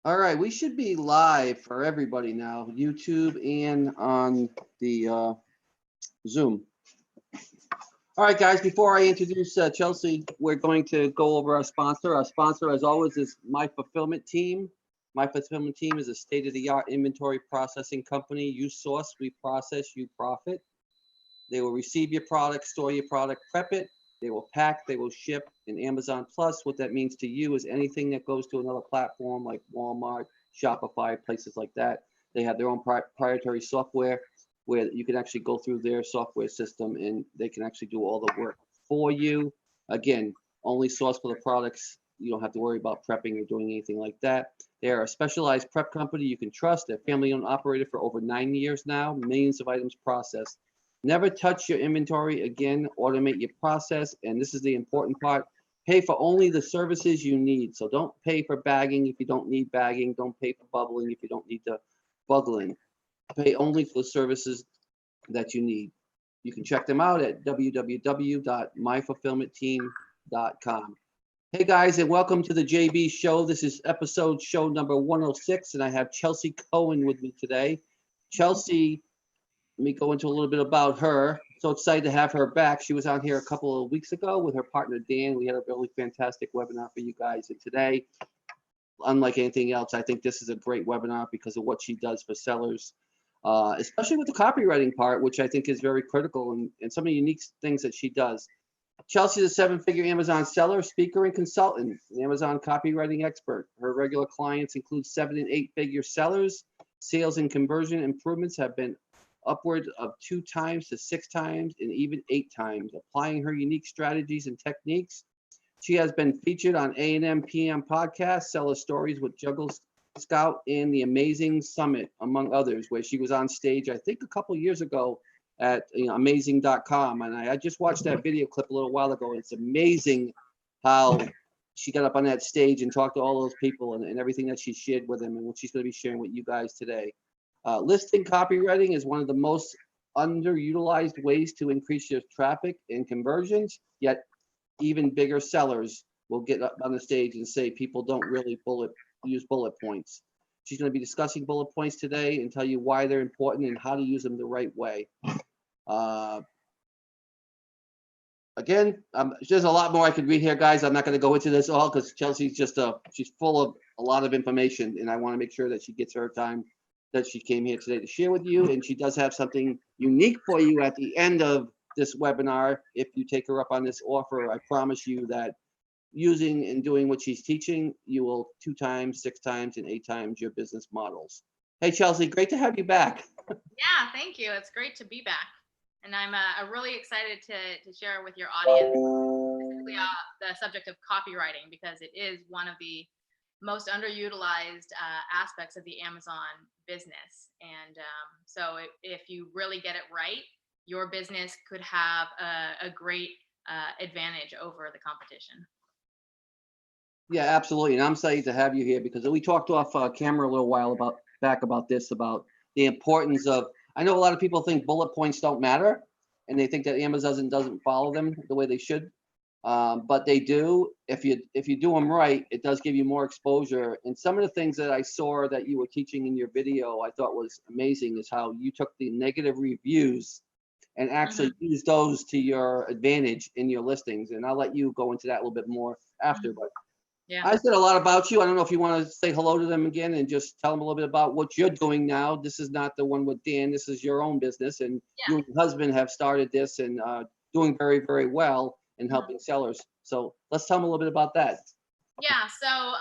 All right, we should be live for everybody now, YouTube and on the Zoom. All right, guys, before I introduce Chelsea, we're going to go over our sponsor. Our sponsor, as always, is My Fulfillment Team. My Fulfillment Team is a state-of-the-art inventory processing company. You source, we process, you profit. They will receive your product, store your product, prep it. They will pack, they will ship. In Amazon Plus, what that means to you is anything that goes to another platform like Walmart, Shopify, places like that. They have their own proprietary software where you can actually go through their software system and they can actually do all the work for you. Again, only source for the products. You don't have to worry about prepping or doing anything like that. They are a specialized prep company you can trust. They're family-owned, operated for over 9 years now, millions of items processed. Never touch your inventory again. Automate your process. And this is the important part. Pay for only the services you need. So don't pay for bagging if you don't need bagging. Don't pay for bubbling if you don't need the bubbling. Pay only for the services that you need. You can check them out at www.myfulfillmentteam.com. Hey guys, and welcome to the JB Show. This is show number 106, and I have Chelsea Cohen with me today. Chelsea, let me go into a little bit about her. So excited to have her back. She was on here a couple of weeks ago with her partner, Dan. We had a really fantastic webinar for you guys. And today, unlike anything else, I think this is a great webinar because of what she does for sellers, especially with the copywriting part, which I think is very critical and some of the unique things that she does. Chelsea's a seven-figure Amazon seller, speaker, and consultant, an Amazon copywriting expert. Her regular clients include 7- and 8-figure sellers. Sales and conversion improvements have been upward of 2 times to 6 times and even 8 times. Applying her unique strategies and techniques, she has been featured on A&M PM podcast, Seller Stories with Juggle Scout, and the Amazing Summit, among others, where she was on stage, I think a couple years ago at amazing.com. And I just watched that video clip a little while ago. And it's amazing how she got up on that stage and talked to all those people and everything that she shared with them and what she's going to be sharing with you guys today. Listing copywriting is one of the most underutilized ways to increase your traffic and conversions, yet even bigger sellers will get up on the stage and say people don't really use bullet points. She's going to be discussing bullet points today and tell you why they're important and how to use them the right way. Again, there's a lot more I could read here, guys. I'm not going to go into this all because Chelsea's just she's full of a lot of information, and I want to make sure that she gets her time that she came here today to share with you. And she does have something unique for you at the end of this webinar. If you take her up on this offer, I promise you that using and doing what she's teaching, you will 2 times, 6 times, and 8 times your business models. Hey, Chelsea, great to have you back. Yeah, thank you. It's great to be back. And I'm really excited to share with your audience specifically the subject of copywriting, because it is one of the most underutilized aspects of the Amazon business. And so if you really get it right, your business could have a great advantage over the competition. Yeah, absolutely. And I'm excited to have you here because we talked off camera a little while back about the importance of, I know a lot of people think bullet points don't matter and they think that Amazon doesn't follow them the way they should. But they do. If you do them right, it does give you more exposure. And some of the things that I saw that you were teaching in your video, I thought was amazing, is how you took the negative reviews and actually use those to your advantage in your listings. And I'll let you go into that a little bit more after. But yeah, I said a lot about you. I don't know if you want to say hello to them again and just tell them a little bit about what you're doing now. This is not the one with Dan. This is your own business. And you and your husband have started this and doing very, very well in helping sellers. So let's tell them a little bit about that. Yeah, so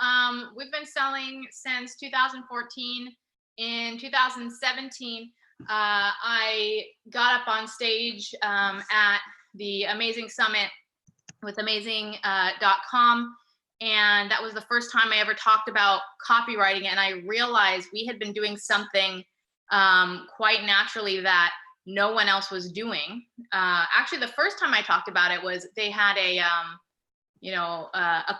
we've been selling since 2014. In 2017, I got up on stage at the Amazing Summit with amazing.com. And that was the first time I ever talked about copywriting. And I realized we had been doing something quite naturally that no one else was doing. Actually, the first time I talked about it was they had a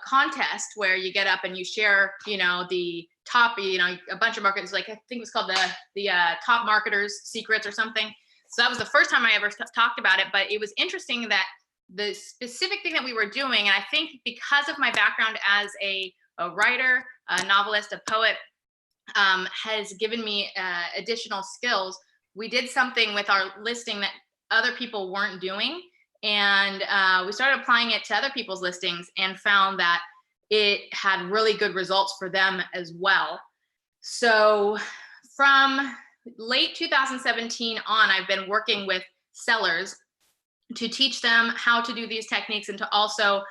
contest where you get up and you share, the top, a bunch of marketers, like I think it was called the top marketers secrets or something. So that was the first time I ever talked about it. But it was interesting that the specific thing that we were doing, and I think because of my background as a writer, a novelist, a poet, has given me additional skills. We did something with our listing that other people weren't doing, and we started applying it to other people's listings and found that it had really good results for them as well. So from late 2017 on, I've been working with sellers to teach them how to do these techniques and to also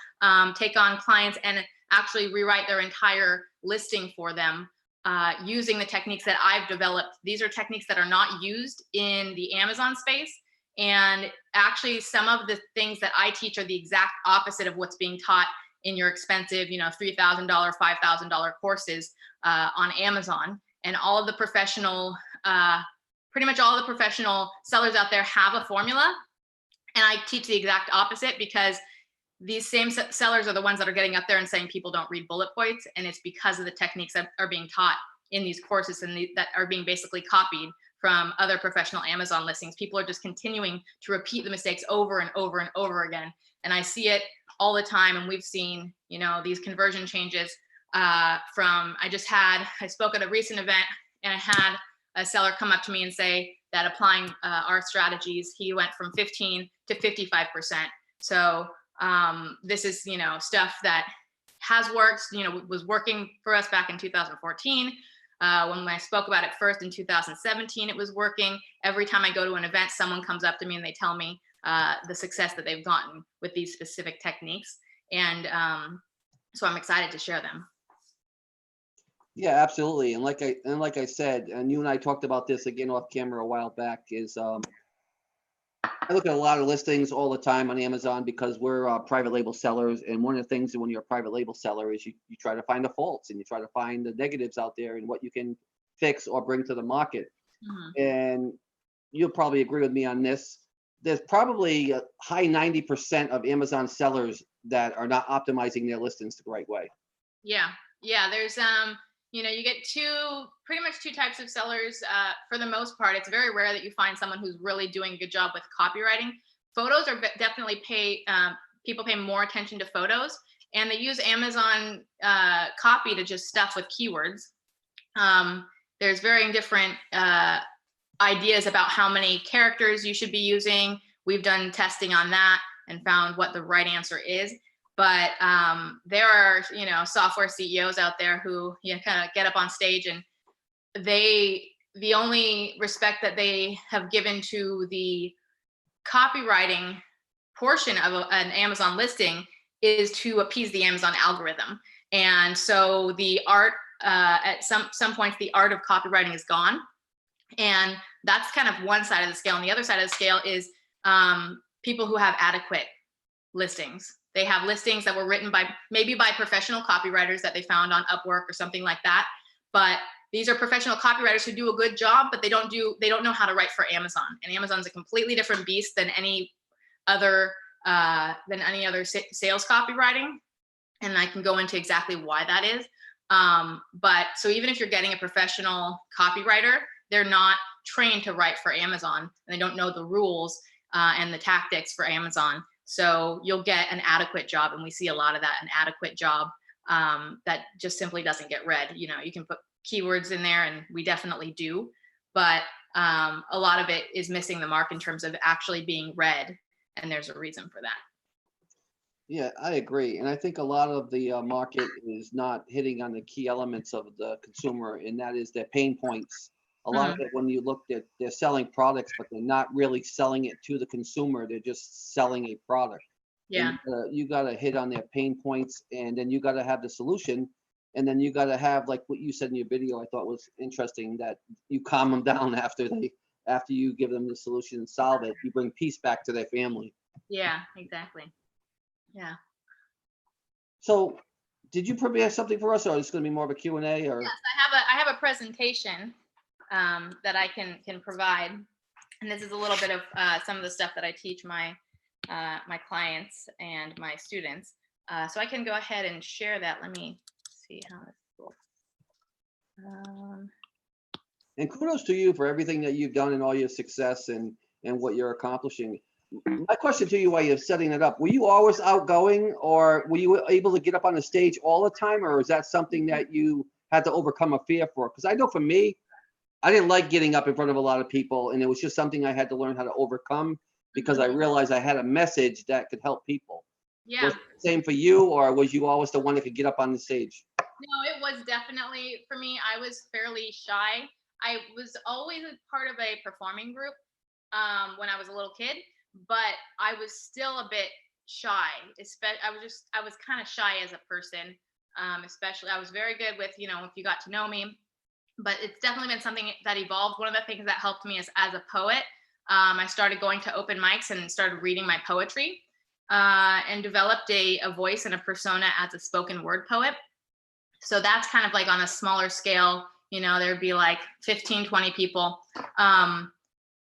take on clients and actually rewrite their entire listing for them using the techniques that I've developed. These are techniques that are not used in the Amazon space. And actually some of the things that I teach are the exact opposite of what's being taught in your expensive, $3,000, $5,000 courses on Amazon. And all of the professional, pretty much all the professional sellers out there have a formula. And I teach the exact opposite, because these same sellers are the ones that are getting up there and saying people don't read bullet points. And it's because of the techniques that are being taught in these courses and that are being basically copied from other professional Amazon listings. People are just continuing to repeat the mistakes over and over and over again. And I see it all the time. And we've seen, these conversion changes I spoke at a recent event, and I had a seller come up to me and say that applying our strategies, he went from 15 to 55%. So this is, stuff that has worked, was working for us back in 2014. When I spoke about it first in 2017, it was working. Every time I go to an event, someone comes up to me and they tell me the success that they've gotten with these specific techniques. And so I'm excited to share them. Yeah, absolutely. And like I said, and you and I talked about this again off camera a while back, is I look at a lot of listings all the time on Amazon because we're private label sellers. And one of the things when you're a private label seller is you try to find the faults and you try to find the negatives out there and what you can fix or bring to the market. Mm-hmm. And you'll probably agree with me on this. There's probably a high 90% of Amazon sellers that are not optimizing their listings the right way. Yeah. There's you get pretty much two types of sellers. For the most part, it's very rare that you find someone who's really doing a good job with copywriting. Photos are definitely people pay more attention to photos, and they use Amazon copy to just stuff with keywords. There's varying different ideas about how many characters you should be using. We've done testing on that and found what the right answer is. But there are, software CEOs out there who kind of get up on stage, and the only respect that they have given to the copywriting portion of an Amazon listing is to appease the Amazon algorithm. And so the art, at some points, the art of copywriting is gone. And that's kind of one side of the scale. And the other side of the scale is people who have adequate listings. They have listings that were written maybe by professional copywriters that they found on Upwork or something like that. But these are professional copywriters who do a good job, but they don't know how to write for Amazon. And Amazon's a completely different beast than any other sales copywriting. And I can go into exactly why that is. But so even if you're getting a professional copywriter, they're not trained to write for Amazon, and they don't know the rules and the tactics for Amazon. So you'll get an adequate job, and we see a lot of that, an adequate job that just simply doesn't get read. You can put keywords in there, and we definitely do, but a lot of it is missing the mark in terms of actually being read, and there's a reason for that. Yeah, I agree. And I think a lot of the market is not hitting on the key elements of the consumer, and that is their pain points. A lot of it, when you look at, they're selling products, but they're not really selling it to the consumer. They're just selling a product. Yeah. And, you got to hit on their pain points, and then you got to have the solution. And then you got to have, like what you said in your video, I thought was interesting, that you calm them down after you give them the solution and solve it. You bring peace back to their family. Yeah, exactly. Yeah. So did you prepare something for us, or is it going to be more of a Q&A? Or? Yes, I have a presentation that I can provide, and this is a little bit of some of the stuff that I teach my clients and my students. So I can go ahead and share that. Let me see how this looks. And kudos to you for everything that you've done and all your success and what you're accomplishing. My question to you while you're setting it up, were you always outgoing, or were you able to get up on the stage all the time, or is that something that you had to overcome a fear for? Because I know for me, I didn't like getting up in front of a lot of people, and it was just something I had to learn how to overcome because I realized I had a message that could help people. Yeah. Was it the same for you, or was you always the one that could get up on the stage? No, it was definitely for me. I was fairly shy. I was always a part of a performing group when I was a little kid, but I was still a bit shy. I was kind of shy as a person. Especially, I was very good with, if you got to know me, but it's definitely been something that evolved. One of the things that helped me is as a poet, I started going to open mics and started reading my poetry, and developed a voice and a persona as a spoken word poet. So that's kind of like on a smaller scale, there'd be like 15, 20 people.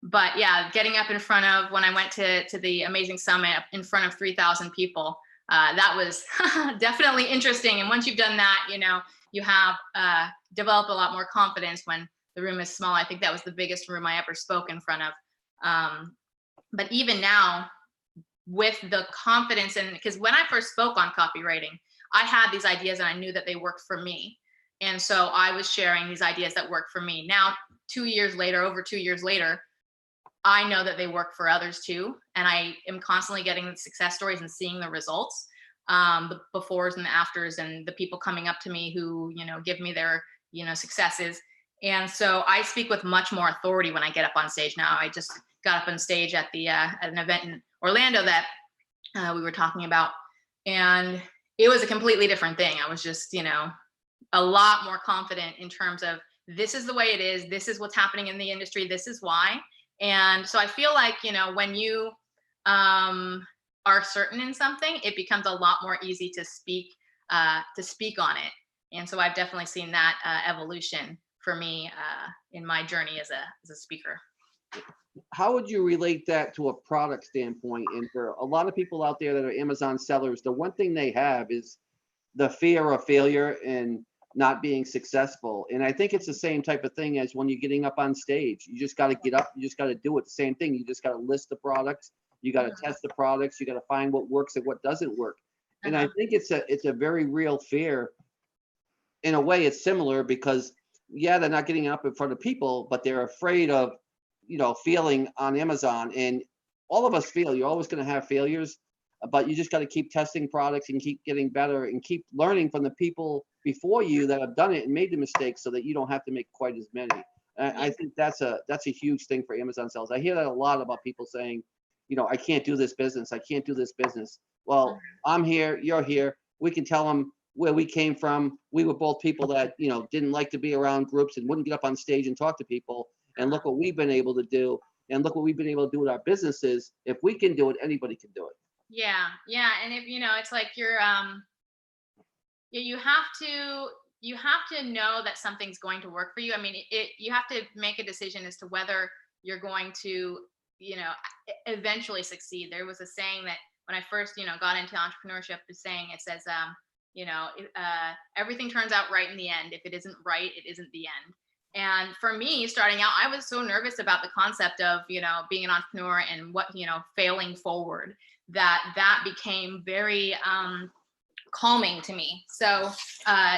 But yeah, getting up in front of, when I went to the Amazing Summit in front of 3,000 people, that was definitely interesting. And once you've done that, you have developed a lot more confidence when the room is small. I think that was the biggest room I ever spoke in front of. But even now, with the confidence, and because when I first spoke on copywriting, I had these ideas and I knew that they worked for me. And so I was sharing these ideas that worked for me. Now, over 2 years later, I know that they work for others too. And I am constantly getting success stories and seeing the results, the befores and the afters, and the people coming up to me who, give me their, successes. And so I speak with much more authority when I get up on stage now. I just got up on stage at at an event in Orlando that we were talking about, and it was a completely different thing. I was just, a lot more confident in terms of, this is the way it is. This is what's happening in the industry. This is why. And so I feel like, when you are certain in something, it becomes a lot more easy to speak on it. And so I've definitely seen that evolution for me in my journey as a speaker. How would you relate that to a product standpoint? And for a lot of people out there that are Amazon sellers, the one thing they have is the fear of failure and not being successful. And I think it's the same type of thing as when you're getting up on stage. You just got to get up, you just got to do it. The same thing. You just got to list the products. You got to test the products. You got to find what works and what doesn't work. And I think it's a very real fear. In a way, it's similar because, yeah, they're not getting up in front of people, but they're afraid of, failing on Amazon. And all of us fail. You're always going to have failures, but you just got to keep testing products and keep getting better and keep learning from the people before you that have done it and made the mistakes so that you don't have to make quite as many. I think that's a huge thing for Amazon sales. I hear that a lot about people saying, I can't do this business. I can't do this business. Well, I'm here, you're here. We can tell them where we came from. We were both people that, didn't like to be around groups and wouldn't get up on stage and talk to people. And look what we've been able to do. And look what we've been able to do with our businesses. If we can do it, anybody can do it. Yeah. Yeah. And if, it's like you're, you have to know that something's going to work for you. I mean, you have to make a decision as to whether you're going to, eventually succeed. There was a saying that when I first, got into entrepreneurship, it says, everything turns out right in the end. If it isn't right, it isn't the end. And for me, starting out, I was so nervous about the concept of, being an entrepreneur and what, failing forward, that became very calming to me. So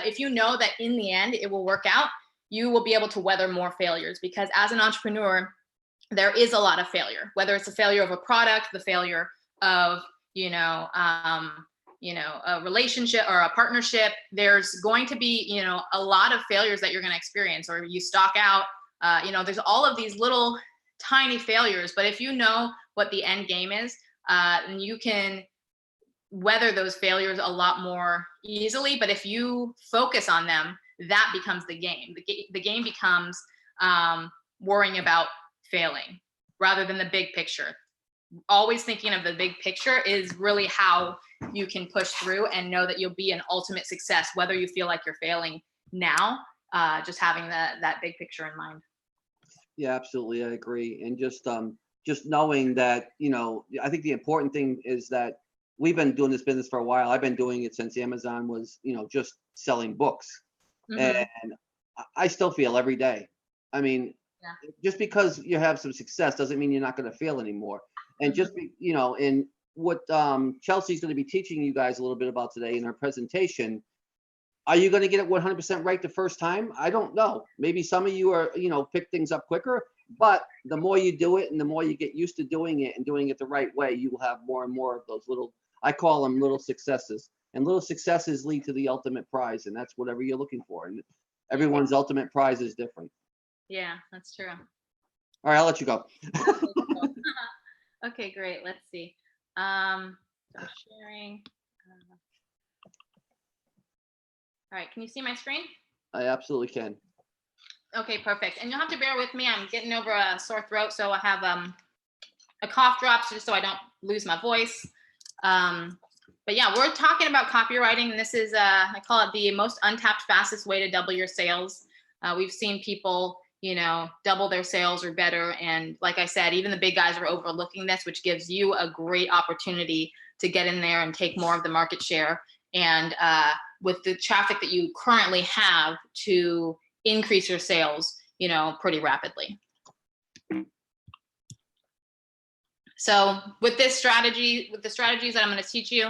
if you know that in the end it will work out, you will be able to weather more failures, because as an entrepreneur, there is a lot of failure, whether it's a failure of a product, the failure of, a relationship or a partnership. There's going to be, a lot of failures that you're going to experience, or you stock out, there's all of these little tiny failures. But if you know what the end game is, then you can weather those failures a lot more easily. But if you focus on them, that becomes the game. The game becomes worrying about failing rather than the big picture. Always thinking of the big picture is really how you can push through and know that you'll be an ultimate success, whether you feel like you're failing now, just having that big picture in mind. Yeah, absolutely. I agree. And just knowing that, I think the important thing is that we've been doing this business for a while. I've been doing it since Amazon was, just selling books. And I still fail every day. I mean, just because you have some success doesn't mean you're not going to fail anymore. And just and what Chelsea's going to be teaching you guys a little bit about today in her presentation Are you going to get it 100% right the first time? I don't know. Maybe some of you are, pick things up quicker, but the more you do it and the more you get used to doing it and doing it the right way, you will have more and more of those little, I call them little successes. And little successes lead to the ultimate prize, and that's whatever you're looking for. And everyone's ultimate prize is different. Yeah, that's true. All right, I'll let you go. Okay, great. Let's see. So I'm sharing. All right, can you see my screen? I absolutely can. Okay, perfect. And you'll have to bear with me. I'm getting over a sore throat, so I have a cough drops just so I don't lose my voice. But yeah, we're talking about copywriting, and this is I call it the most untapped, fastest way to double your sales. We've seen people, double their sales or better, and like I said, even the big guys are overlooking this, which gives you a great opportunity to get in there and take more of the market share. And with the traffic that you currently have, to increase your sales, pretty rapidly. So with this strategy, with the strategies that I'm going to teach you,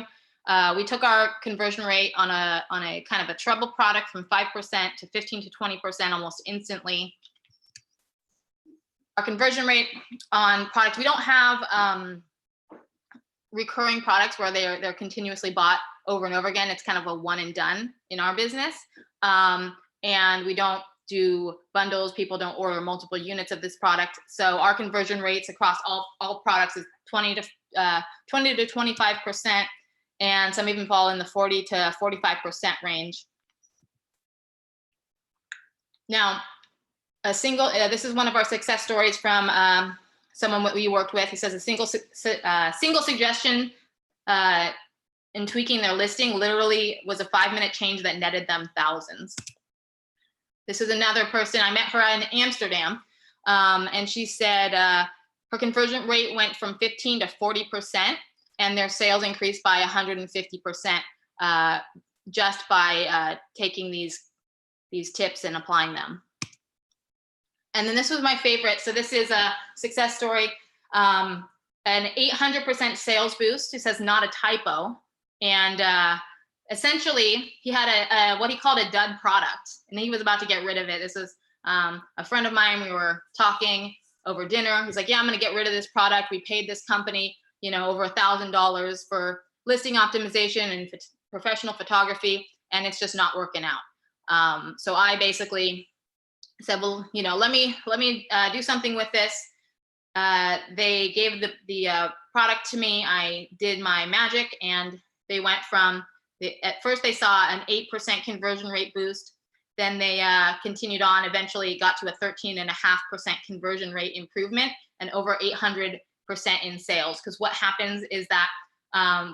we took our conversion rate on a kind of a treble product from 5% to 15 to 20% almost instantly. Our conversion rate on products, we don't have recurring products where they're continuously bought over and over again. It's kind of a one and done in our business. And we don't do bundles. People don't order multiple units of this product. So our conversion rates across all products is 20 to 25%. And some even fall in the 40 to 45% range. Now, this is one of our success stories from someone that we worked with. He says a single suggestion in tweaking their listing literally was a 5-minute change that netted them thousands. This is another person. I met her in Amsterdam, and she said her conversion rate went from 15 to 40%, and their sales increased by 150% just by taking these tips and applying them. And then this was my favorite. So this is a success story, an 800% sales boost. He says not a typo. And essentially, he had what he called a dud product, and he was about to get rid of it. This was a friend of mine. We were talking over dinner. He's like, yeah, I'm going to get rid of this product. We paid this company, over $1,000 for listing optimization and professional photography, and it's just not working out. So I basically said, well, let me do something with this. They gave the product to me. I did my magic, and they went from at first they saw an 8% conversion rate boost. Then they continued on, eventually got to a 13.5% conversion rate improvement and over 800% in sales. Because what happens is that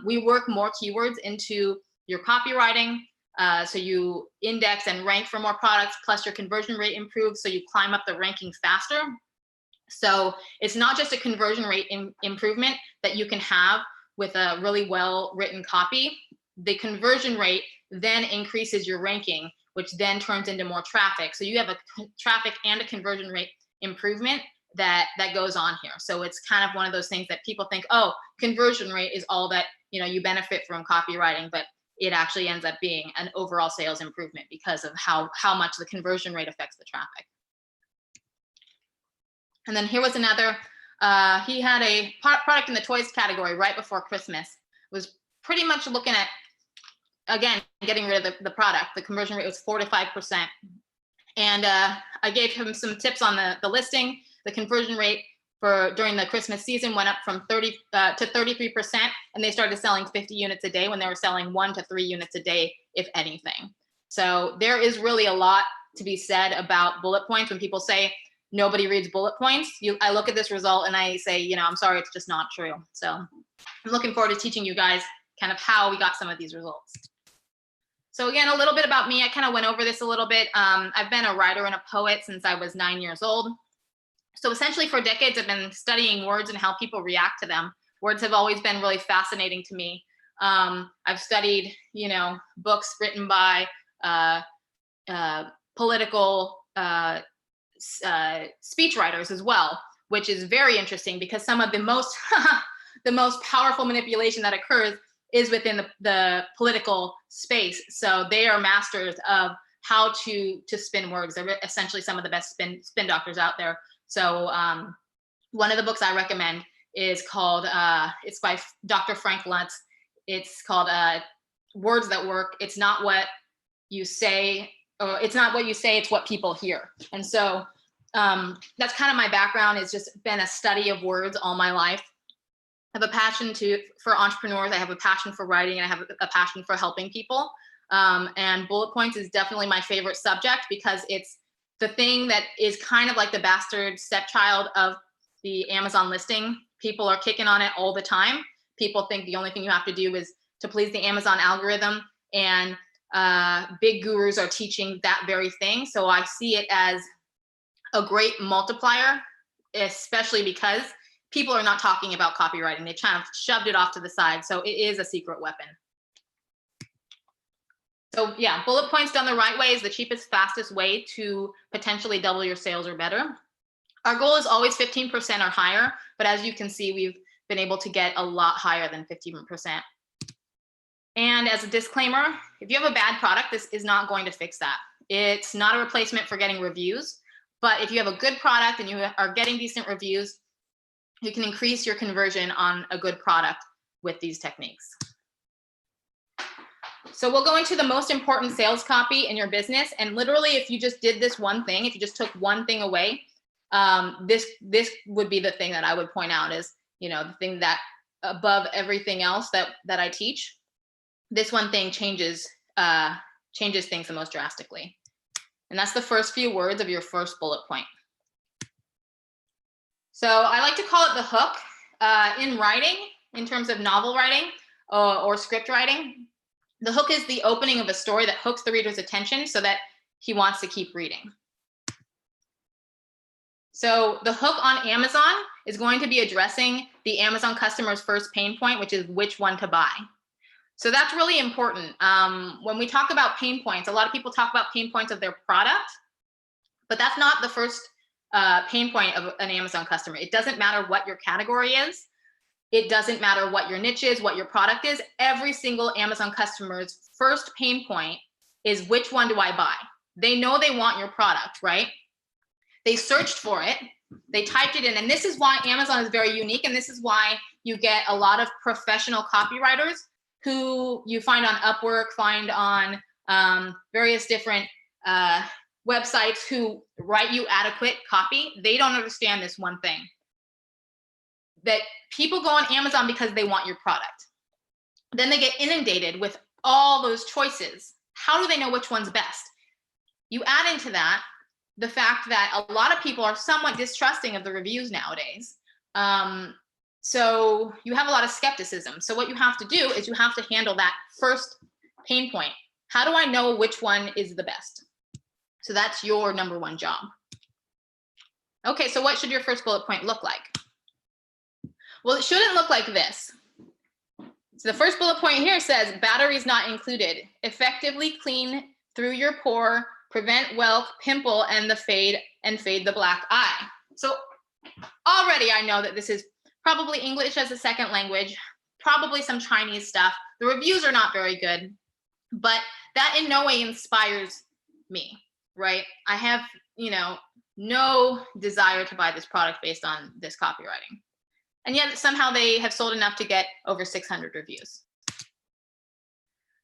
we work more keywords into your copywriting. So you index and rank for more products, plus your conversion rate improves, so you climb up the ranking faster. So it's not just a conversion rate improvement that you can have with a really well-written copy. The conversion rate then increases your ranking, which then turns into more traffic. So you have a traffic and a conversion rate improvement that goes on here. So it's kind of one of those things that people think, oh, conversion rate is all that you benefit from copywriting, but it actually ends up being an overall sales improvement because of how much the conversion rate affects the traffic. And then here was another, he had a product in the toys category right before Christmas. Was pretty much looking at, again, getting rid of the product. The conversion rate was 4 to 5%. And I gave him some tips on the listing. The conversion rate during the Christmas season went up from 30 to 33%, and they started selling 50 units a day when they were selling 1 to 3 units a day, if anything. So there is really a lot to be said about bullet points. When people say nobody reads bullet points, I look at this result and I say, I'm sorry, it's just not true. So I'm looking forward to teaching you guys kind of how we got some of these results. So again, a little bit about me. I kind of went over this a little bit. I've been a writer and a poet since I was 9 years old. So essentially for decades, I've been studying words and how people react to them. Words have always been really fascinating to me. I've studied, books written by political speechwriters as well, which is very interesting because some of the most the most powerful manipulation that occurs is within the political space. So they are masters of how to spin words. They're essentially some of the best spin doctors out there. So one of the books I recommend is called, it's by Dr. Frank Luntz. It's called Words That Work. It's not what you say, or it's not what you say, it's what people hear. And so that's kind of my background. It's just been a study of words all my life. I have a passion for entrepreneurs. I have a passion for writing, and I have a passion for helping people. And bullet points is definitely my favorite subject because it's the thing that is kind of like the bastard stepchild of the Amazon listing. People are kicking on it all the time. People think the only thing you have to do is to please the Amazon algorithm, and big gurus are teaching that very thing. So I see it as a great multiplier, especially because people are not talking about copywriting. They kind of shoved it off to the side. So it is a secret weapon. So yeah, bullet points done the right way is the cheapest, fastest way to potentially double your sales or better. Our goal is always 15% or higher, but as you can see, we've been able to get a lot higher than 15%. And as a disclaimer, if you have a bad product, this is not going to fix that. It's not a replacement for getting reviews, but if you have a good product and you are getting decent reviews, you can increase your conversion on a good product with these techniques. So we'll go into the most important sales copy in your business. And literally, if you just did this one thing, if you just took one thing away, this would be the thing that I would point out as, the thing that above everything else that I teach, this one thing changes things the most drastically. And that's the first few words of your first bullet point. So I like to call it the hook. In writing, in terms of novel writing or script writing, the hook is the opening of a story that hooks the reader's attention so that he wants to keep reading. So the hook on Amazon is going to be addressing the Amazon customer's first pain point, which is which one to buy. So that's really important. When we talk about pain points, a lot of people talk about pain points of their product, but that's not the first pain point of an Amazon customer. It doesn't matter what your category is. It doesn't matter what your niche is, what your product is. Every single Amazon customer's first pain point is which one do I buy? They know they want your product, right? They searched for it, they typed it in, and this is why Amazon is very unique, and this is why you get a lot of professional copywriters who you find on Upwork, find on various different websites who write you adequate copy. They don't understand this one thing, that people go on Amazon because they want your product. Then they get inundated with all those choices. How do they know which one's best? You add into that the fact that a lot of people are somewhat distrusting of the reviews nowadays. So you have a lot of skepticism. So what you have to do is you have to handle that first pain point. How do I know which one is the best? So that's your number one job. Okay, so what should your first bullet point look like? Well, it shouldn't look like this. So the first bullet point here says, batteries not included. Effectively clean through your pore, prevent welt, pimple, and fade the black eye. So already I know that this is probably English as a second language, probably some Chinese stuff. The reviews are not very good, but that in no way inspires me, right? I have, no desire to buy this product based on this copywriting. And yet somehow they have sold enough to get over 600 reviews.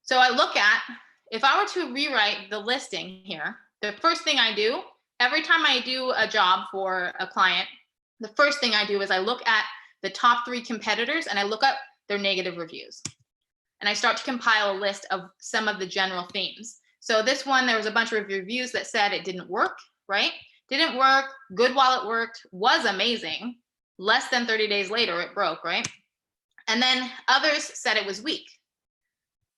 So I look at, if I were to rewrite the listing here, the first thing I do, every time I do a job for a client, the first thing I do is I look at the top 3 competitors and I look up their negative reviews. And I start to compile a list of some of the general themes. So this one, there was a bunch of reviews that said it didn't work, right? Didn't work, good while it worked, was amazing. Less than 30 days later, it broke, right? And then others said it was weak.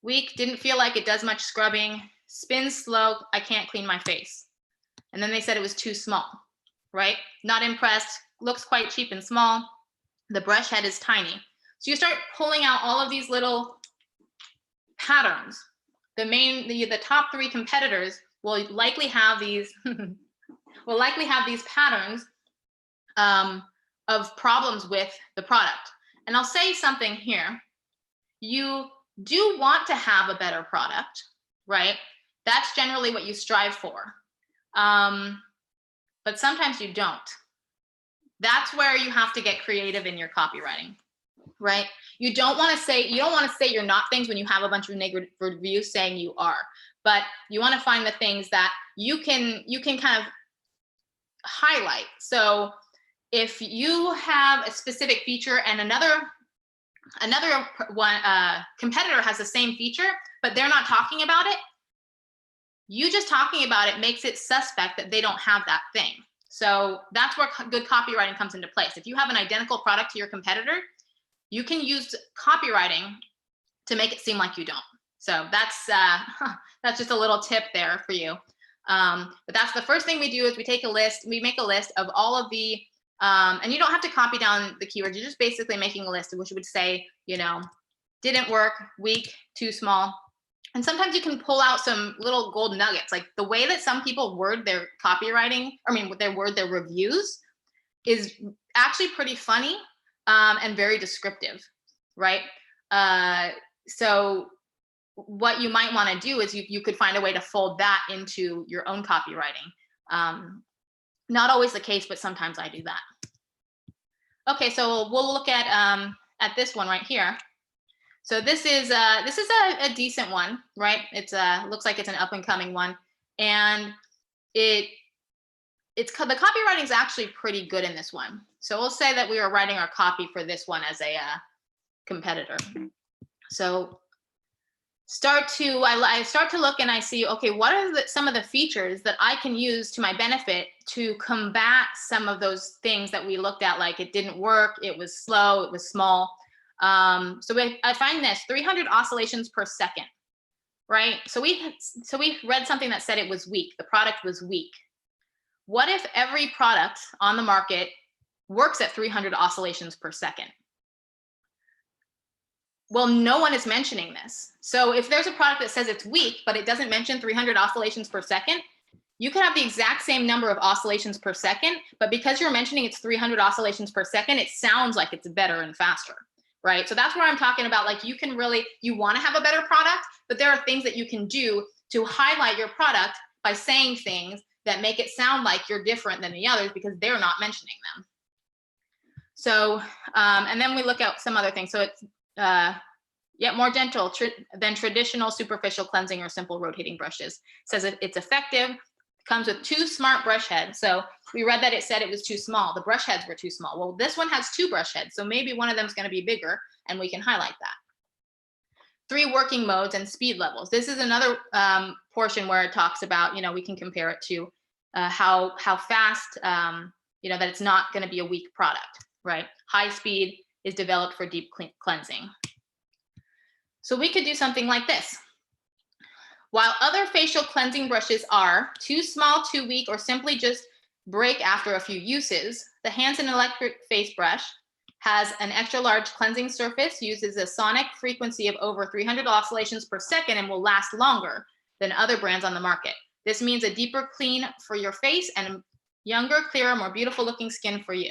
Weak, didn't feel like it does much scrubbing, spins slow, I can't clean my face. And then they said it was too small, right? Not impressed, looks quite cheap and small. The brush head is tiny. So you start pulling out all of these little patterns. The top 3 competitors will likely have these patterns of problems with the product. And I'll say something here. You do want to have a better product, right? That's generally what you strive for. But sometimes you don't. That's where you have to get creative in your copywriting, right? You don't want to say you're not things when you have a bunch of negative reviews saying you are, but you want to find the things that you can kind of highlight. So if you have a specific feature and another one competitor has the same feature, but they're not talking about it, you just talking about it makes it suspect that they don't have that thing. So that's where good copywriting comes into place. If you have an identical product to your competitor, you can use copywriting to make it seem like you don't. So that's just a little tip there for you. But that's the first thing we do is we make a list of all of the, and you don't have to copy down the keywords. You're just basically making a list of which would say, didn't work, weak, too small. And sometimes you can pull out some little gold nuggets, like the way that some people word their copywriting, their reviews is actually pretty funny and very descriptive, right? So what you might want to do is you could find a way to fold that into your own copywriting. Not always the case, but sometimes I do that. Okay, so we'll look at this one right here. So this is a decent one, right? It's looks like it's an up and coming one, and the copywriting is actually pretty good in this one. So we'll say that we were writing our copy for this one as a competitor. So I start to look and I see, okay, what are some of the features that I can use to my benefit to combat some of those things that we looked at, like it didn't work, it was slow, it was small. So I find this 300 oscillations per second, right? So we read something that said it was weak. The product was weak. What if every product on the market works at 300 oscillations per second? Well, no one is mentioning this. So if there's a product that says it's weak, but it doesn't mention 300 oscillations per second, you can have the exact same number of oscillations per second, but because you're mentioning it's 300 oscillations per second, it sounds like it's better and faster. Right. So that's where I'm talking about, like, you want to have a better product, but there are things that you can do to highlight your product by saying things that make it sound like you're different than the others because they're not mentioning them. So, and then we look at some other things. So it's yet more gentle than traditional superficial cleansing or simple rotating brushes. It says it's effective. Comes with 2 smart brush heads. So we read that it said it was too small. The brush heads were too small. Well, this one has 2 brush heads. So maybe one of them is going to be bigger and we can highlight that. 3 working modes and speed levels. This is another portion where it talks about, we can compare it to how fast, that it's not going to be a weak product, right? High speed is developed for deep cleansing. So we could do something like this. While other facial cleansing brushes are too small, too weak, or simply just break after a few uses, the Hansen electric face brush has an extra large cleansing surface, uses a sonic frequency of over 300 oscillations per second, and will last longer than other brands on the market. This means a deeper clean for your face and younger, clearer, more beautiful looking skin for you.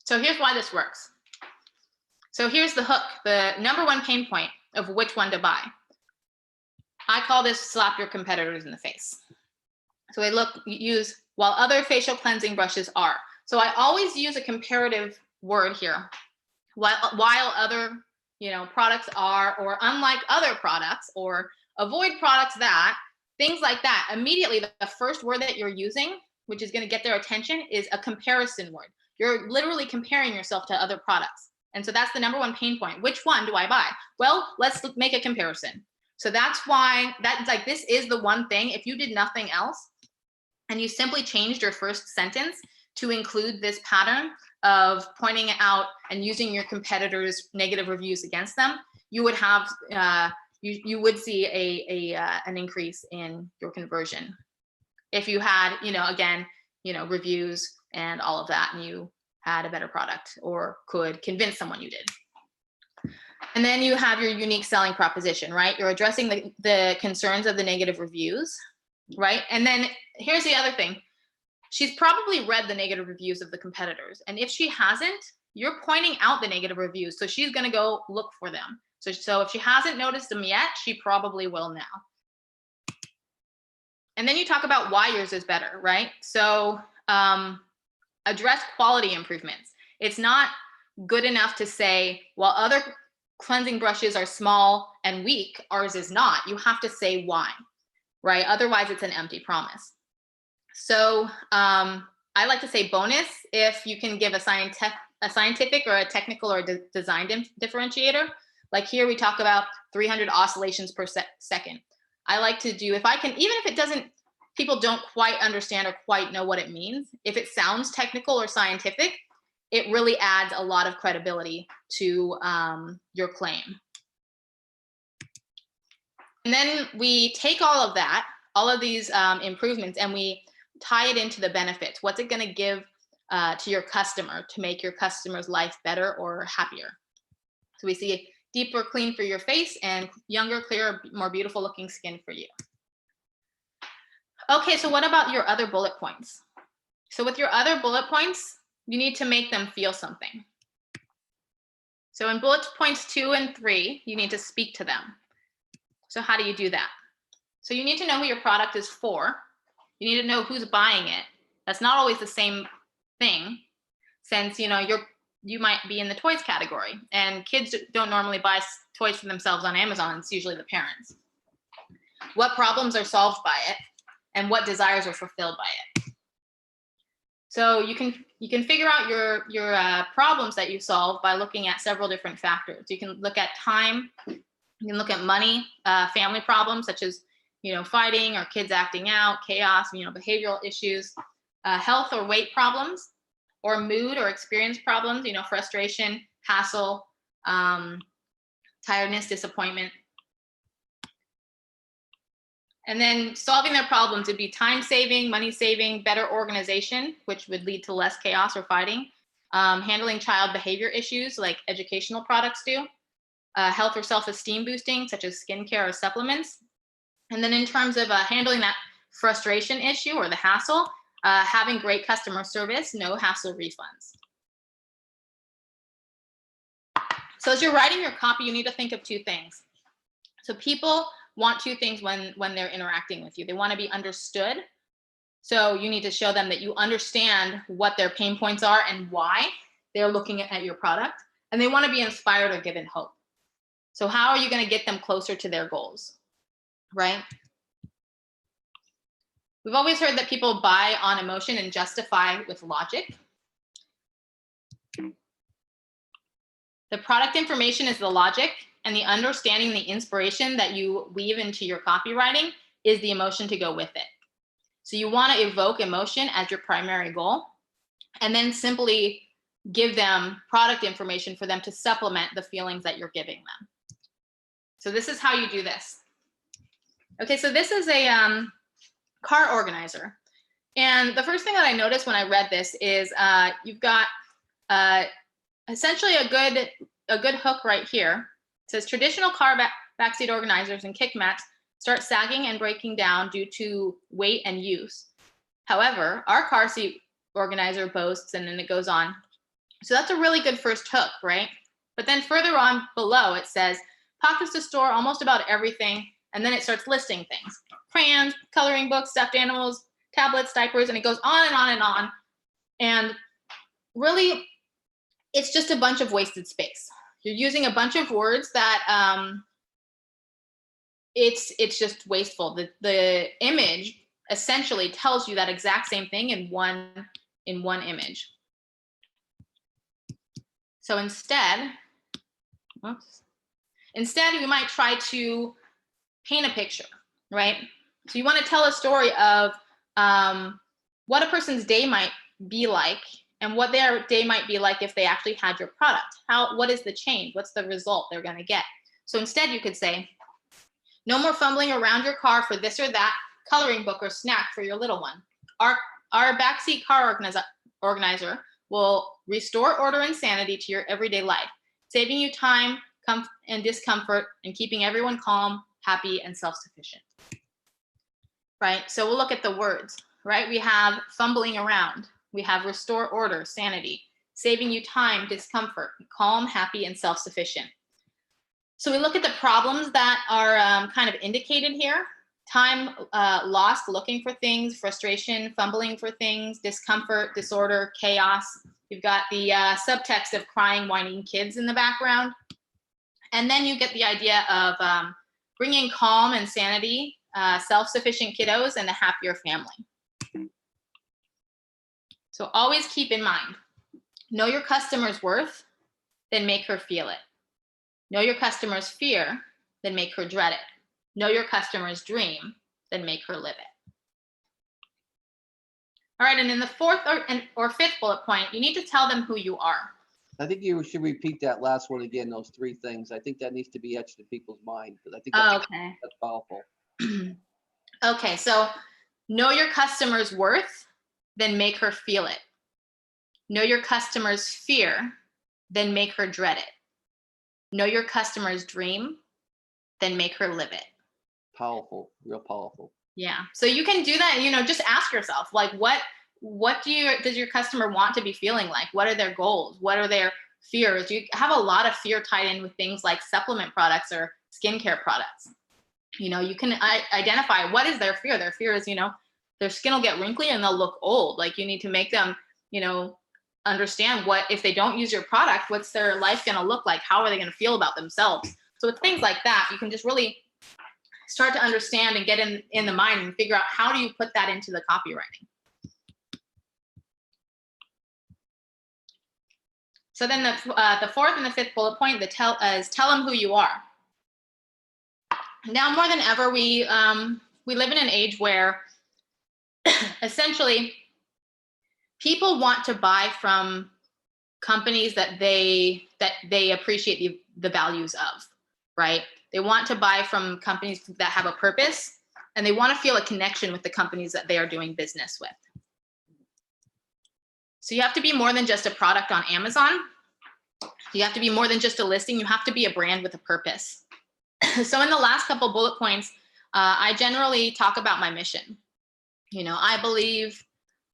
So here's why this works. So here's the hook, the number one pain point of which one to buy. I call this slap your competitors in the face. So I use while other facial cleansing brushes are. So I always use a comparative word here. While other, products are, or unlike other products, or avoid products that, things like that. Immediately, the first word that you're using, which is going to get their attention, is a comparison word. You're literally comparing yourself to other products. And so that's the number one pain point. Which one do I buy? Well, let's make a comparison. So that's why this is the one thing. If you did nothing else and you simply changed your first sentence to include this pattern of pointing out and using your competitors' negative reviews against them, you would have you would see an increase in your conversion. If you had, reviews and all of that, and you had a better product or could convince someone you did. And then you have your unique selling proposition, right? You're addressing the concerns of the negative reviews, right? And then here's the other thing. She's probably read the negative reviews of the competitors. And if she hasn't, you're pointing out the negative reviews. So she's going to go look for them. So if she hasn't noticed them yet, she probably will now. And then you talk about why yours is better, right? So address quality improvements. It's not good enough to say, well, other cleansing brushes are small and weak, ours is not. You have to say why, right? Otherwise, it's an empty promise. So I like to say bonus if you can give a scientific or a technical or design differentiator. Like here we talk about 300 oscillations per second. I like to do, if I can, even if it doesn't, people don't quite understand or quite know what it means, if it sounds technical or scientific, it really adds a lot of credibility to your claim. And then we take all of that, all of these improvements, and we tie it into the benefits. What's it going to give to your customer to make your customer's life better or happier? So we see deeper clean for your face and younger, clearer, more beautiful looking skin for you. Okay, so what about your other bullet points? So with your other bullet points, you need to make them feel something. So in bullet points 2 and 3, you need to speak to them. So how do you do that? So you need to know who your product is for. You need to know who's buying it. That's not always the same thing, since you might be in the toys category, and kids don't normally buy toys for themselves on Amazon. It's usually the parents. What problems are solved by it, and what desires are fulfilled by it? So you can figure out your problems that you solve by looking at several different factors. You can look at time. You can look at money, family problems such as fighting or kids acting out, chaos, behavioral issues, health or weight problems, or mood or experience problems, frustration, hassle, tiredness, disappointment. And then solving their problems would be time saving, money saving, better organization, which would lead to less chaos or fighting, handling child behavior issues like educational products do, health or self-esteem boosting, such as skincare or supplements. And then in terms of handling that frustration issue or the hassle, having great customer service, no hassle refunds. So as you're writing your copy, you need to think of two things. So people want two things when they're interacting with you. They want to be understood. So you need to show them that you understand what their pain points are and why they're looking at your product. And they want to be inspired or given hope. So how are you going to get them closer to their goals, right? We've always heard that people buy on emotion and justify with logic. The product information is the logic, and the understanding, the inspiration that you weave into your copywriting is the emotion to go with it. So you want to evoke emotion as your primary goal, and then simply give them product information for them to supplement the feelings that you're giving them. So this is how you do this. Okay, so this is a car organizer. And the first thing that I noticed when I read this is you've got essentially a good hook right here. It says traditional car backseat organizers and kick mats start sagging and breaking down due to weight and use. However, our car seat organizer boasts, and then it goes on. So that's a really good first hook, right? But then further on below, it says pockets to store almost about everything. And then it starts listing things: crayons, coloring books, stuffed animals, tablets, diapers, and it goes on and on and on. And really, it's just a bunch of wasted space. You're using a bunch of words that it's just wasteful. The image essentially tells you that exact same thing in one image. So instead, we might try to paint a picture, right? So you want to tell a story of what a person's day might be like and what their day might be like if they actually had your product. What is the change? What's the result they're going to get? So instead you could say, no more fumbling around your car for this or that coloring book or snack for your little one. Our backseat car organizer will restore order and sanity to your everyday life, saving you time and discomfort and keeping everyone calm, happy, and self-sufficient. Right? So we'll look at the words, right? We have fumbling around. We have restore order, sanity, saving you time, discomfort, calm, happy, and self-sufficient. So we look at the problems that are kind of indicated here. Time lost looking for things, frustration, fumbling for things, discomfort, disorder, chaos. You've got the subtext of crying, whining kids in the background. And then you get the idea of bringing calm and sanity, self-sufficient kiddos, and a happier family. So always keep in mind, know your customer's worth, then make her feel it. Know your customer's fear, then make her dread it. Know your customer's dream, then make her live it. All right, and in the fourth or fifth bullet point, you need to tell them who you are. I think you should repeat that last one again, those three things. I think that needs to be etched in people's mind, because I think that's powerful. Okay, so know your customer's worth, then make her feel it. Know your customer's fear, then make her dread it. Know your customer's dream, then make her live it. Powerful, real powerful. Yeah, so you can do that, just ask yourself, like, what does your customer want to be feeling like? What are their goals? What are their fears? You have a lot of fear tied in with things like supplement products or skincare products. You can identify what is their fear. Their fear is, their skin will get wrinkly and they'll look old. Like, you need to make them, understand what, if they don't use your product, what's their life going to look like? How are they going to feel about themselves? So with things like that, you can just really start to understand and get in the mind and figure out, how do you put that into the copywriting? So then the fourth and the fifth bullet point, is tell them who you are. Now more than ever, we live in an age where essentially people want to buy from companies that they appreciate the values of, right? They want to buy from companies that have a purpose, and they want to feel a connection with the companies that they are doing business with. So you have to be more than just a product on Amazon. You have to be more than just a listing. You have to be a brand with a purpose. So in the last couple bullet points, I generally talk about my mission. I believe,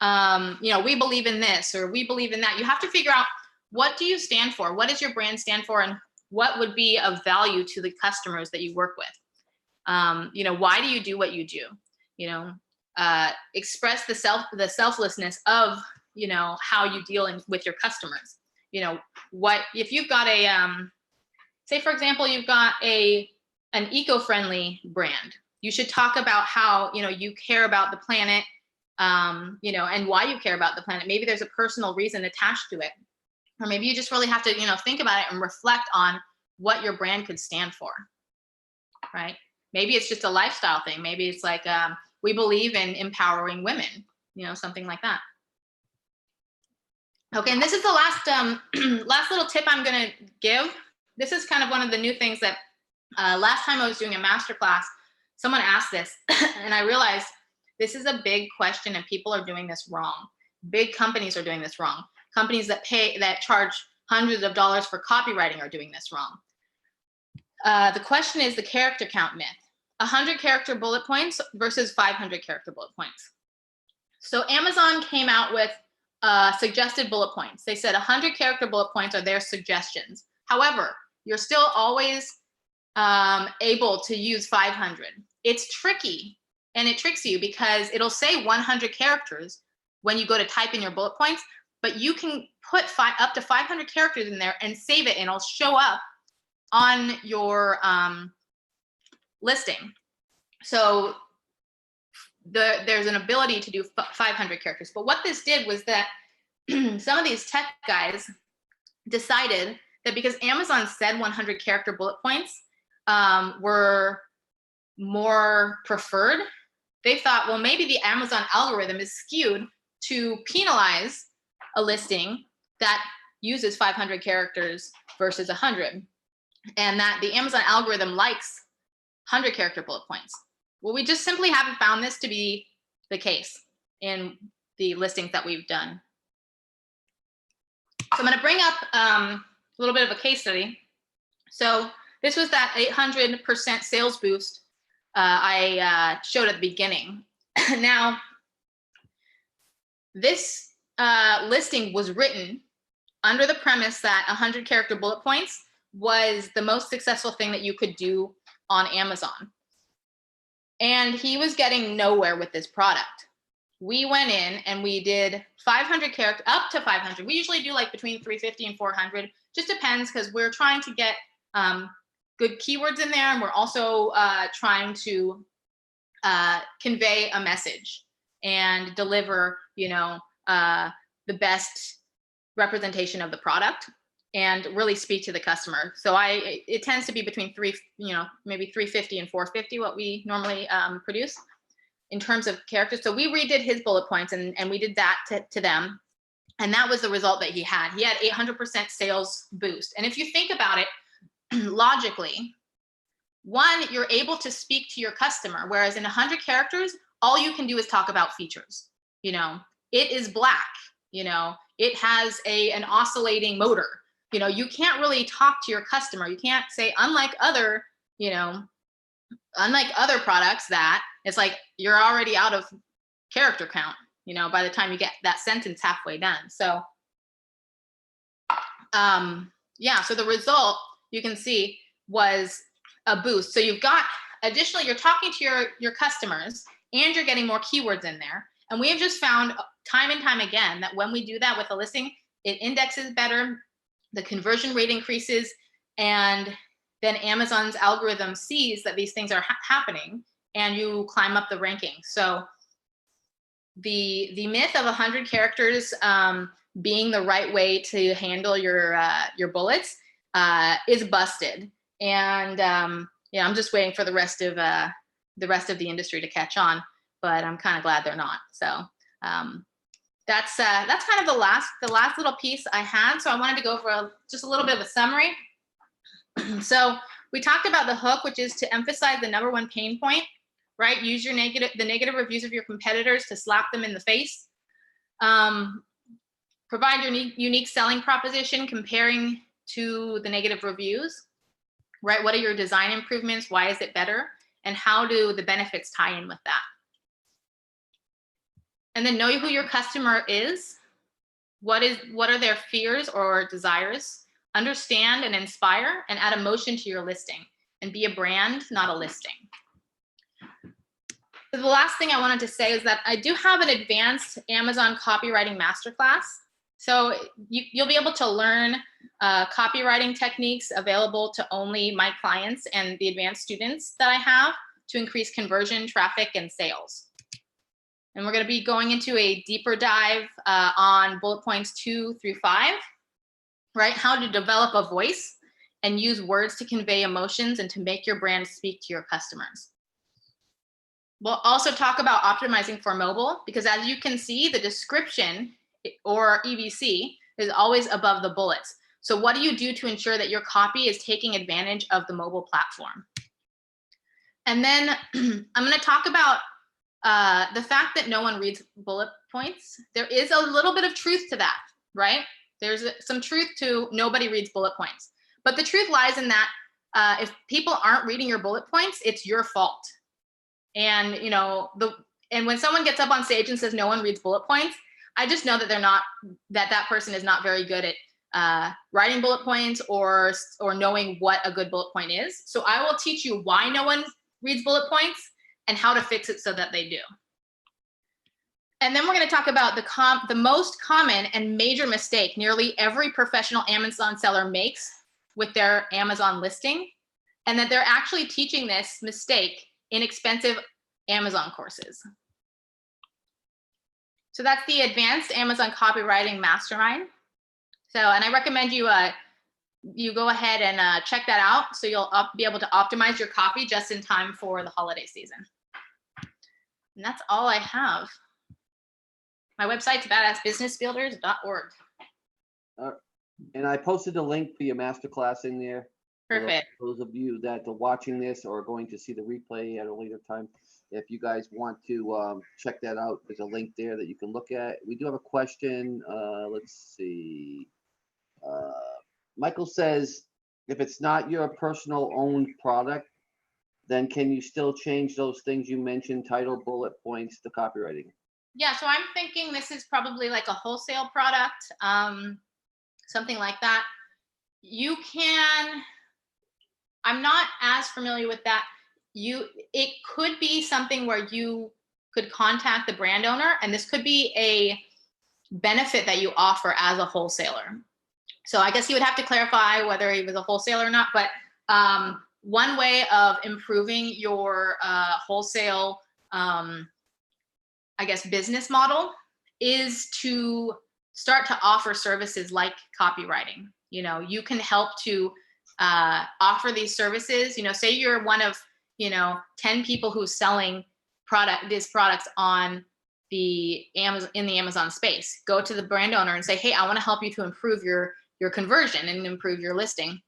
we believe in this, or we believe in that. You have to figure out, what do you stand for? What does your brand stand for? And what would be of value to the customers that you work with? Why do you do what you do? Express the selflessness of, how you deal with your customers. What if you've got a, say for example, you've got an eco-friendly brand. You should talk about how, you care about the planet, and why you care about the planet. Maybe there's a personal reason attached to it. Or maybe you just really have to, think about it and reflect on what your brand could stand for, right? Maybe it's just a lifestyle thing. Maybe it's like, we believe in empowering women, something like that. Okay, and this is the last little tip I'm gonna give. This is kind of one of the new things that last time I was doing a masterclass, someone asked this, and I realized this is a big question and people are doing this wrong. Big companies are doing this wrong. Companies that charge hundreds of dollars for copywriting are doing this wrong. The question is the character count myth. 100 character bullet points versus 500 character bullet points. So Amazon came out with suggested bullet points. They said 100 character bullet points are their suggestions. However, you're still always able to use 500. It's tricky, and it tricks you because it'll say 100 characters when you go to type in your bullet points, but you can put up to 500 characters in there and save it, and it'll show up on your listing. So there's an ability to do 500 characters. But what this did was that some of these tech guys decided that because Amazon said 100 character bullet points were more preferred, they thought, well, maybe the Amazon algorithm is skewed to penalize a listing that uses 500 characters versus 100, and that the Amazon algorithm likes 100 character bullet points. Well, we just simply haven't found this to be the case in the listings that we've done. So I'm going to bring up a little bit of a case study. So this was that 800% sales boost I showed at the beginning. Now, this listing was written under the premise that 100 character bullet points was the most successful thing that you could do on Amazon. And he was getting nowhere with this product. We went in and we did 500 characters, up to 500. We usually do like between 350 and 400. Just depends, because we're trying to get good keywords in there. And we're also trying to convey a message and deliver, the best representation of the product and really speak to the customer. So it tends to be between maybe 350 and 450, what we normally produce in terms of characters. So we redid his bullet points and we did that to them. And that was the result that he had. He had 800% sales boost. And if you think about it logically, one, you're able to speak to your customer, whereas in 100 characters, all you can do is talk about features. It is black, it has an oscillating motor. You can't really talk to your customer. You can't say, unlike other products that it's like you're already out of character count, by the time you get that sentence halfway done. So, so the result you can see was a boost. So you've got, additionally, you're talking to your customers and you're getting more keywords in there. And we have just found time and time again that when we do that with a listing, it indexes better, the conversion rate increases, and then Amazon's algorithm sees that these things are happening and you climb up the ranking. So the myth of 100 characters being the right way to handle your bullets is busted. And I'm just waiting for the rest of the industry to catch on, but I'm kind of glad they're not. So that's kind of the last little piece I had. So I wanted to go over just a little bit of a summary. So we talked about the hook, which is to emphasize the number one pain point, right? Use the negative reviews of your competitors to slap them in the face. Provide your unique selling proposition comparing to the negative reviews, right? What are your design improvements? Why is it better? And how do the benefits tie in with that? And then know who your customer is. What are their fears or desires? Understand and inspire, and add emotion to your listing. And be a brand, not a listing. So the last thing I wanted to say is that I do have an advanced Amazon copywriting masterclass. So you'll be able to learn copywriting techniques available to only my clients and the advanced students that I have to increase conversion, traffic, and sales. And we're going to be going into a deeper dive on bullet points 2 through 5, right? How to develop a voice and use words to convey emotions and to make your brand speak to your customers. We'll also talk about optimizing for mobile, because as you can see, the description or EVC is always above the bullets. So what do you do to ensure that your copy is taking advantage of the mobile platform? And then I'm going to talk about the fact that no one reads bullet points. There is a little bit of truth to that, right? There's some truth to nobody reads bullet points. But the truth lies in that if people aren't reading your bullet points, it's your fault. And and when someone gets up on stage and says no one reads bullet points, I just know that that person is not very good at writing bullet points or knowing what a good bullet point is. So I will teach you why no one reads bullet points and how to fix it so that they do. And then we're going to talk about the most common and major mistake nearly every professional Amazon seller makes with their Amazon listing, and that they're actually teaching this mistake in expensive Amazon courses. So that's the Advanced Amazon Copywriting Mastermind. So, and I recommend you go ahead and check that out, so you'll be able to optimize your copy just in time for the holiday season. And that's all I have. My website's badassbusinessbuilders.org. And I posted a link for your masterclass in there. Perfect. For those of you that are watching this or are going to see the replay at a later time, if you guys want to check that out, there's a link there that you can look at. We do have a question. Let's see. Michael says, if it's not your personal owned product, then can you still change those things you mentioned, title, bullet points, to copywriting? Yeah, so I'm thinking this is probably like a wholesale product. something like that, you can, I'm not as familiar with that. It could be something where you could contact the brand owner, and this could be a benefit that you offer as a wholesaler. So I guess you would have to clarify whether he was a wholesaler or not, but one way of improving your wholesale, I guess, business model is to start to offer services like copywriting. You know, you can help to offer these services. You know, say you're one of, 10 people who's selling these products on the Amazon space. Go to the brand owner and say, hey, I want to help you to improve your conversion and improve your listing.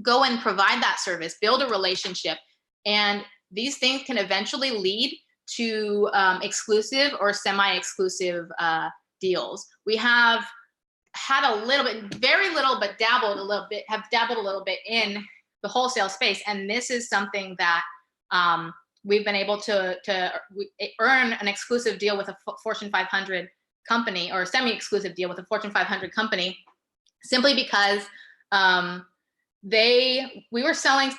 Go and provide that service, build a relationship, and these things can eventually lead to exclusive or semi-exclusive deals. We have had a little bit, very little, but have dabbled a little bit in the wholesale space, and this is something that we've been able to earn an exclusive deal with a Fortune 500 company, or a semi-exclusive deal with a Fortune 500 company, simply because we were selling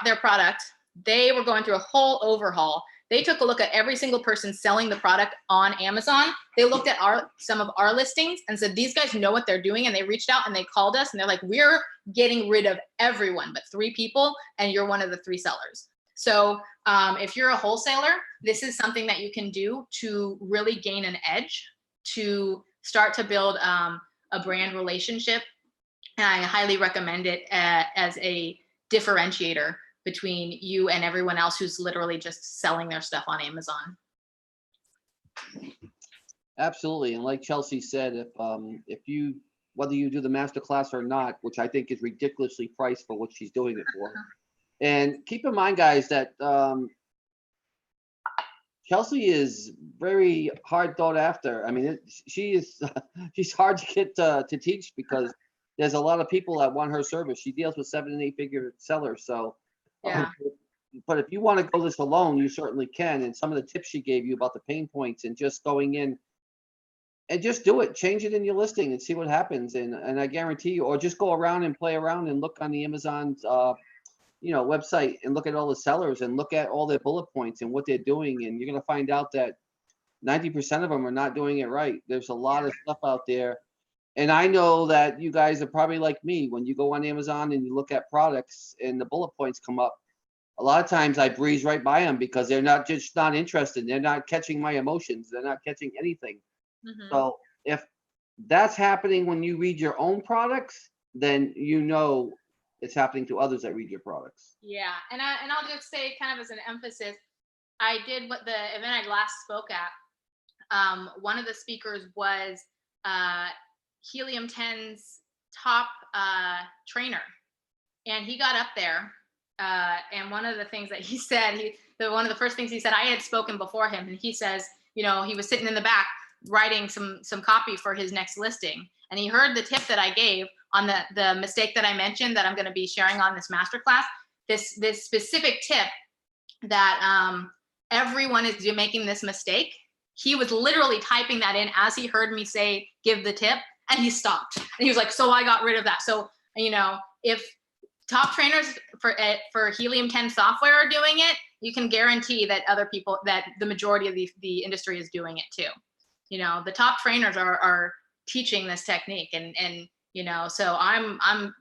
their product. They were going through a whole overhaul. They took a look at every single person selling the product on Amazon. They looked at some of our listings and said, these guys know what they're doing. And they reached out and they called us and they're like, we're getting rid of everyone but 3 people, and you're one of the 3 sellers. So if you're a wholesaler, this is something that you can do to really gain an edge, to start to build a brand relationship. And I highly recommend it as a differentiator between you and everyone else who's literally just selling their stuff on Amazon. Absolutely. And like Chelsea said, whether you do the masterclass or not, which I think is ridiculously priced for what she's doing it for. And keep in mind, guys, that Chelsea is very hard thought after. I mean, she's hard to get to teach, because there's a lot of people that want her service. She deals with 7- and 8-figure sellers. So, yeah. But if you want to go this alone, you certainly can. And some of the tips she gave you about the pain points and just going in and just do it, change it in your listing and see what happens. And I guarantee you, or just go around and play around and look on the Amazon's website and look at all the sellers and look at all their bullet points and what they're doing. And you're going to find out that 90% of them are not doing it right. There's a lot of stuff out there. And I know that you guys are probably like me. When you go on Amazon and you look at products and the bullet points come up, a lot of times I breeze right by them because they're not interested. They're not catching my emotions. They're not catching anything. Mm-hmm. So if that's happening when you read your own products, then it's happening to others that read your products. Yeah, and I'll just say, kind of as an emphasis, I did what the event I last spoke at. One of the speakers was Helium 10's top trainer, and he got up there, and one of the things that he said, one of the first things he said, I had spoken before him, and he says, he was sitting in the back writing some copy for his next listing, and he heard the tip that I gave on the mistake that I mentioned that I'm going to be sharing on this masterclass. This specific tip that everyone is making this mistake. He was literally typing that in as he heard me say, give the tip, and he stopped. And he was like, so I got rid of that. So, if top trainers for Helium 10 software are doing it, you can guarantee that that the majority of the industry is doing it too. The top trainers are teaching this technique, and so I'm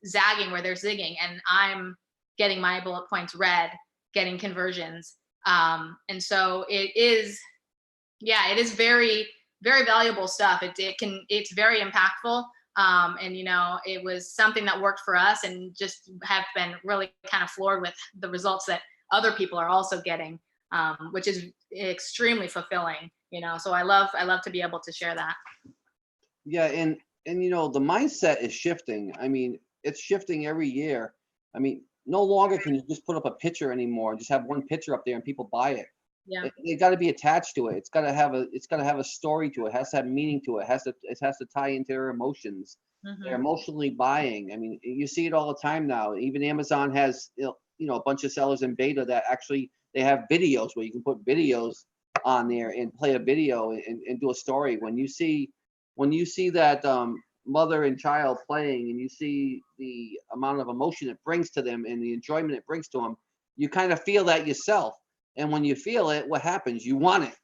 zagging where they're zigging, and I'm getting my bullet points read, getting conversions. And so it is very, very valuable stuff. It's very impactful. And it was something that worked for us, and just have been really kind of floored with the results that other people are also getting, which is extremely fulfilling, so I love to be able to share that. Yeah. And the mindset is shifting. I mean, it's shifting every year. I mean, no longer can you just put up a picture anymore, just have one picture up there and people buy it. Yeah. It got to be attached to it. It's got to have a story to it. It has to have meaning to it. It has to tie into their emotions. Mm-hmm. They're emotionally buying. I mean, you see it all the time now. Even Amazon has a bunch of sellers in beta that actually they have videos where you can put videos on there and play a video and do a story. When you see that mother and child playing and you see the amount of emotion it brings to them and the enjoyment it brings to them, you kind of feel that yourself. And when you feel it, what happens? You want it.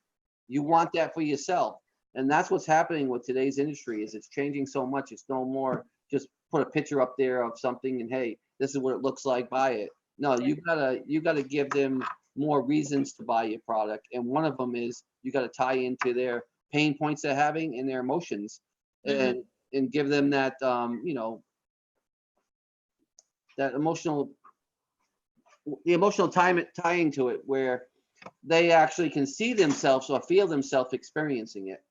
You want that for yourself. And that's what's happening with today's industry is it's changing so much. It's no more just put a picture up there of something and hey, this is what it looks like, buy it. No, you gotta give them more reasons to buy your product. And one of them is you gotta tie into their pain points they're having and their emotions and give them that that emotional tying to it where they actually can see themselves or feel themselves experiencing it.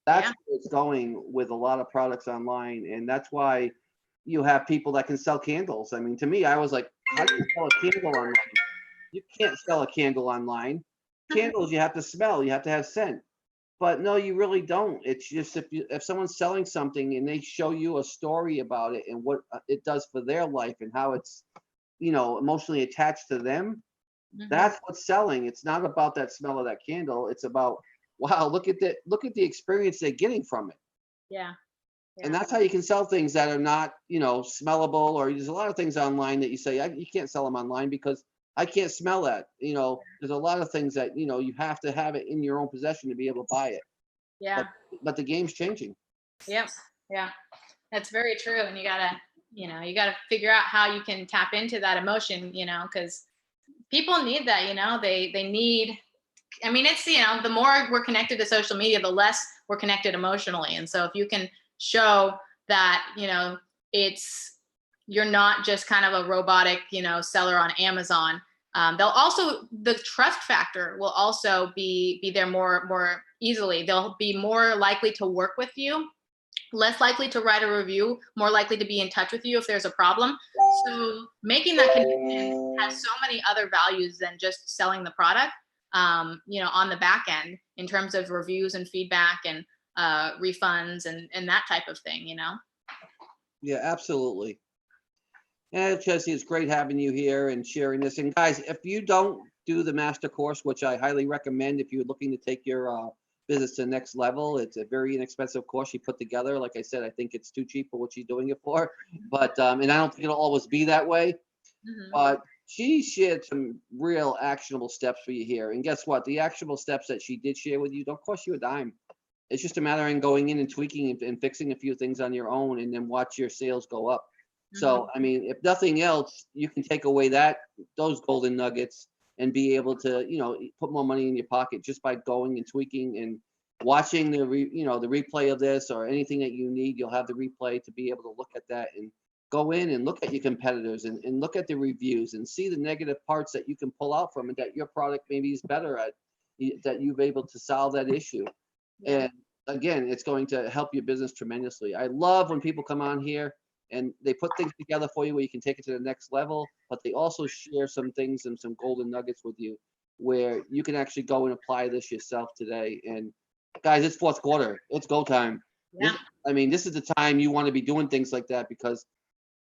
That's where it's going with a lot of products online. And that's why you have people that can sell candles. I mean, to me, I was like, how do you sell a candle online? You can't sell a candle online. Candles, you have to smell, you have to have scent. But no, you really don't. It's just if someone's selling something and they show you a story about it and what it does for their life and how it's, emotionally attached to them, that's what's selling. It's not about that smell of that candle. It's about, wow, look at the experience they're getting from it. Yeah. And that's how you can sell things that are not, smellable. Or there's a lot of things online that you say you can't sell them online because I can't smell that. There's a lot of things that you have to have it in your own possession to be able to buy it. Yeah. But the game's changing. Yep. Yeah. That's very true. And you gotta figure out how you can tap into that emotion, because people need that, they need, I mean, it's, the more we're connected to social media, the less we're connected emotionally. And so if you can show that, you're not just kind of a robotic, seller on Amazon. The trust factor will also be there more easily. They'll be more likely to work with you, less likely to write a review, more likely to be in touch with you if there's a problem. So making that connection has so many other values than just selling the product, on the back end in terms of reviews and feedback and refunds and that type of thing, Yeah, absolutely. And Chelsea, it's great having you here and sharing this. And guys, if you don't do the master course, which I highly recommend if you're looking to take your business to the next level, it's a very inexpensive course she put together. Like I said, I think it's too cheap for what she's doing it for. But and I don't think it'll always be that way. But she shared some real actionable steps for you here. And guess what? The actionable steps that she did share with you don't cost you a dime. It's just a matter of going in and tweaking and fixing a few things on your own and then watch your sales go up. So, I mean, if nothing else, you can take away those golden nuggets and be able to, put more money in your pocket just by going and tweaking and watching the replay of this or anything that you need. You'll have the replay to be able to look at that and go in and look at your competitors and look at the reviews and see the negative parts that you can pull out from it that your product maybe is better at, that you've able to solve that issue. And again, it's going to help your business tremendously. I love when people come on here and they put things together for you where you can take it to the next level, but they also share some things and some golden nuggets with you where you can actually go and apply this yourself today. And guys, it's fourth quarter. It's go time. Yeah. This is the time you want to be doing things like that because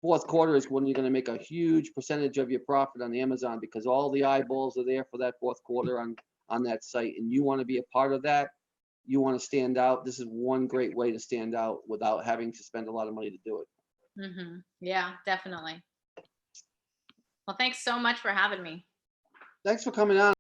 fourth quarter is when you're going to make a huge percentage of your profit on Amazon because all the eyeballs are there for that fourth quarter on that site. And you want to be a part of that. You want to stand out. This is one great way to stand out without having to spend a lot of money to do it. Yeah, definitely. Well, thanks so much for having me. Thanks for coming on.